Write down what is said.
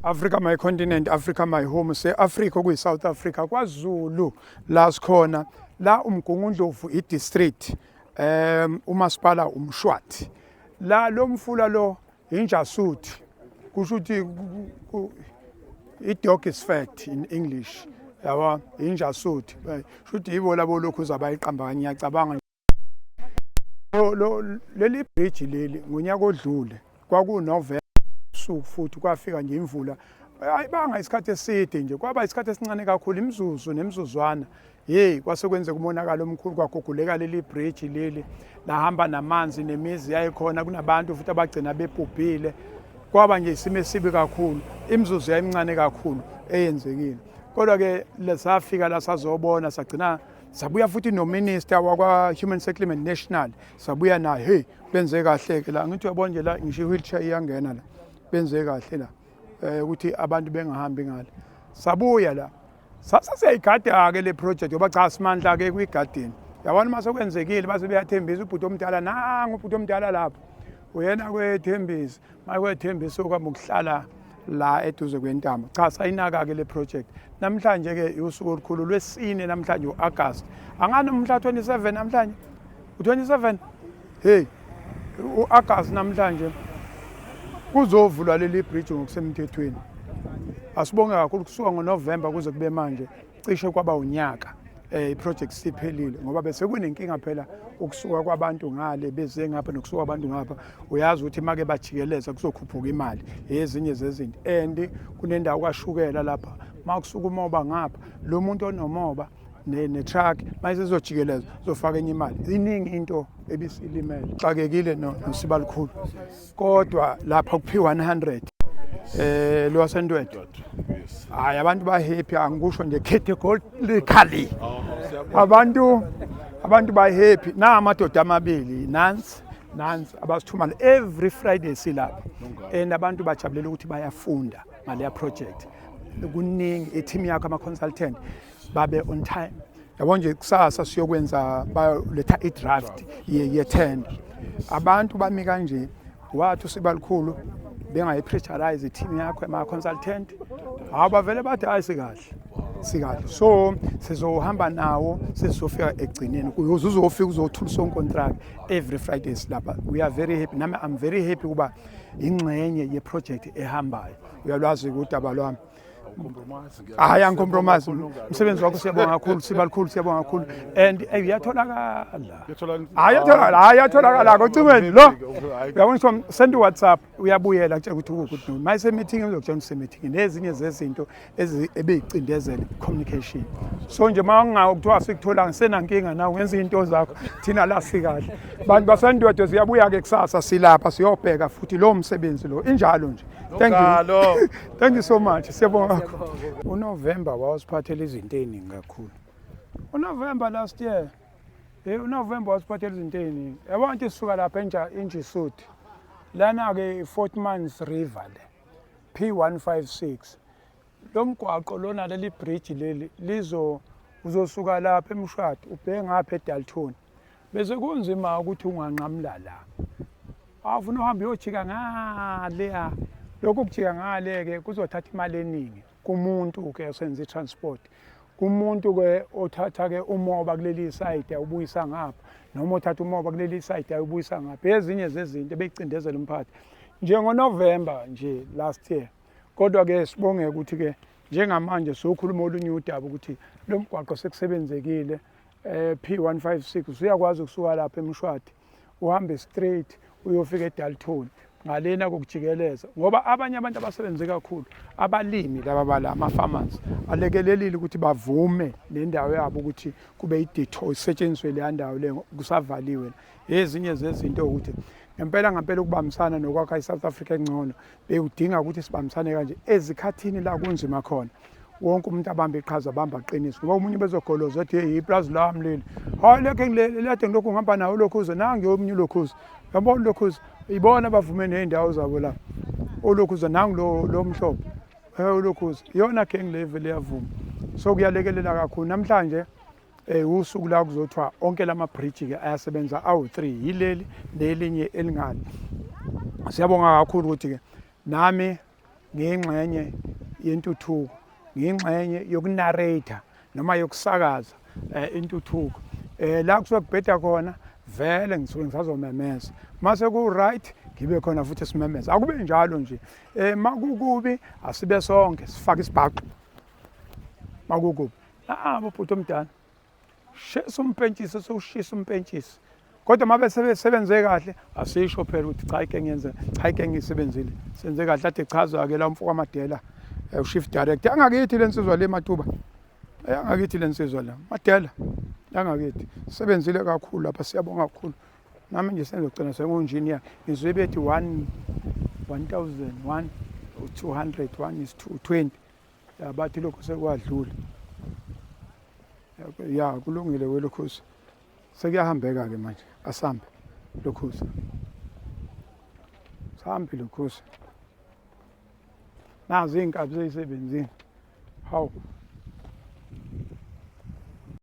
Africa my continent, Africa my home, se-Africa okuyi-South Africa, KwaZulu la sikhona, la uMgungundlovu i-district, umasipala uMshwathi. La lo mfula lo injasuthi, kusho ukuthi i-dog is fat in English, yabo injasuthi. Shuthi yibo labo lokhu zabayiqamba kanye ngiyacabanga. Leli bridge leli ngonyaka odlule kwakuNovember suku futhi kwafika nje imvula ayibanga isikhathi eside nje kwaba isikhathi esincane kakhulu imizuzu nemizuzwana kwasekwenzeka umonakalo omkhulu kwaguguleka leli bridge leli lahamba namanzi nemizi yayikhona kunabantu futhi abagcina bebhubhile kwaba nje isimo esibi kakhulu imizuzu yayimncane kakhulu eyenzekile kodwa ke lesafika la sazobona sagcina sabuya futhi nominister wakwa Human Settlement National sabuya naye benze kahle ke la ngithi uyabona nje la ngisho wheelchair iyangena la benze kahle la ukuthi abantu bengahambi ngale sabuya la sasiyayigada ke le project ngoba cha simandla ke kwigarden yabona mase kwenzekile base beyathembisa ubhuti omdala nangu ubhuti omdala lapho uyena kwethembisa makwethembisa okwamba ukuhlala la eduze kwentamba cha sayinaka ke le project namhlanje ke usuku olukhulu lwesine namhlanje uAugust angani umhla 27 namhlanje u27 uAugust namhlanje kuzovulwa leli bridge ngokusemthethweni asibonge kakhulu kusuka ngoNovember kuze kube manje cishe kwaba unyaka iproject siphelile ngoba bese kunenkinga phela ukusuka kwabantu ngale beze ngapha nokusuka abantu ngapha uyazi ukuthi make bajikeleza kuzokhuphuka imali ezinye zezinto and kunendawo kwashukela lapha makusuka umoba ngapha lo muntu onomoba ne-truck mayisezojikeleza zofaka enye imali iningi into ebisilimele xakekile nosibalikhulu kodwa lapha kuphiwa 100 lo wasendwedwe hayi abantu ba happy angikusho nje categorically abantu ba happy na amadoda amabili nansi abasithuma every Friday silapha and abantu bajabulela ukuthi bayafunda ngale project kuningi i-team yakho ama consultant babe on time yabo nje kusasa siyokwenza baletha i-draft ye-tender abantu bami kanje wathi usibalikhulu bengayipressurize i-team yakho ama consultant abavele bathi sikahle so sizohamba nawo sizofika egcineni uzofika uzothula son contract every Friday silapha we are very happy nami I'm very happy kuba ingxenye ye project ehambayo uyalwazi ukuthi abalwami angicompromise umsebenzi wakho siyabonga kakhulu sibalikhulu siyabonga kakhulu and iyatholakala ngocingweni lo uyabona from send WhatsApp uyabuyela kutshela ukuthi mayise meeting uzokutshela use meeting nezinye zezinto ebeyicindezela communication so nje mangawo kuthiwa sikuthola ngisenankinga nawe ngenza into zakho thina la sikahle bantu basendwedwe siyabuya ke kusasa silapha siyobheka futhi lo msebenzi lo injalo nje thank you so much siyabonga uNovember wasiphathela izinto eziningi kakhulu uNovember last year uNovember wasiphathela izinto eziningi yabona sisuka lapha eNjisuthi lana ke Fort Mans River le P156 lo mgwaqo lona leli bridge leli uzosuka lapha eMshwathi ubheke ngapha eDalton bese kunzima ukuthi unganqamla la afuna uhamba uyojika ngale lokho kujika ngale ke kuzothatha imali eningi kumuntu ke osenza i-transport kumuntu ke othatha ke umoba kuleli side ubuyisa ngapha noma othatha umoba kuleli side ubuyisa ngapha ezinye zezinto beyicindezela umphakathi njengoNovember nje last year kodwa ke sibonge ukuthi ke njengamanje sokhuluma olunye udaba ukuthi lo mgwaqo sekusebenzekile P156 uyakwazi ukusuka lapha eMshwathi uhambe straight uyofika eDalton ngalena kokujikeleza ngoba abanye abantu abasebenze kakhulu abalimi laba bala ama-farmers alekelelile ukuthi bavume le ndawo yabo ukuthi kube i-detour isetshenziswe le ndawo le kusavaliwe ezinye zezinto ukuthi ngempela ukubambisana nokwakha i-South Africa engcono bewudinga ukuthi sibambisane kanje ezikhathini la kunzima khona wonke umuntu abambe iqhaza abamba aqinisa ngoba umunye bezogoloza ethi iplaza lami leli hayi lekhe ngilede ngilokhu ngihamba nawo lokhuze nange omunye lokhuze yabona lokhuze ibona bavume nendawo zabo la olokhuze nangu lo mhlobo olokhuze iyona gang level yavuma so kuyalekelela kakhulu namhlanje usuku la kuzothiwa onke lama bridge ke ayasebenza awu3 yileli nelinye elingani siyabonga kakhulu ukuthi ke nami ngiyingxenye yentuthuko, ngiyingxenye yokunarrator noma yokusakaza intuthuko. La kusuke kubheda khona vele ngisuke ngisazomemeza. Mase ku-right ngibe khona futhi simemeza. Akube njalo nje. Makukubi asibe sonke sifake isibhaqo. Makukubi. Bobhuti omdala. Shesa umpentshisi sowushisa umpentshisi. Kodwa mabe sebenze kahle asisho phela ukuthi cha ike ngiyenze cha ike ngisebenzile. Senze kahle athi chaza ke la umfuka Madela ushift director. Angakithi lensizwa le Matuba. Angakithi lensizwa la. Madela. Angakithi. Sebenzile kakhulu lapha siyabonga kakhulu. Nami nje sengizogcina sengu-engineer ngizwe bethi 1001 200 1:20 bathi lokho sekwadlula ya kulungile welokhuza sekuyahambeka ke manje asambe lokhuza sahambe lokhuza nazi inkabi zeyisebenzini hawu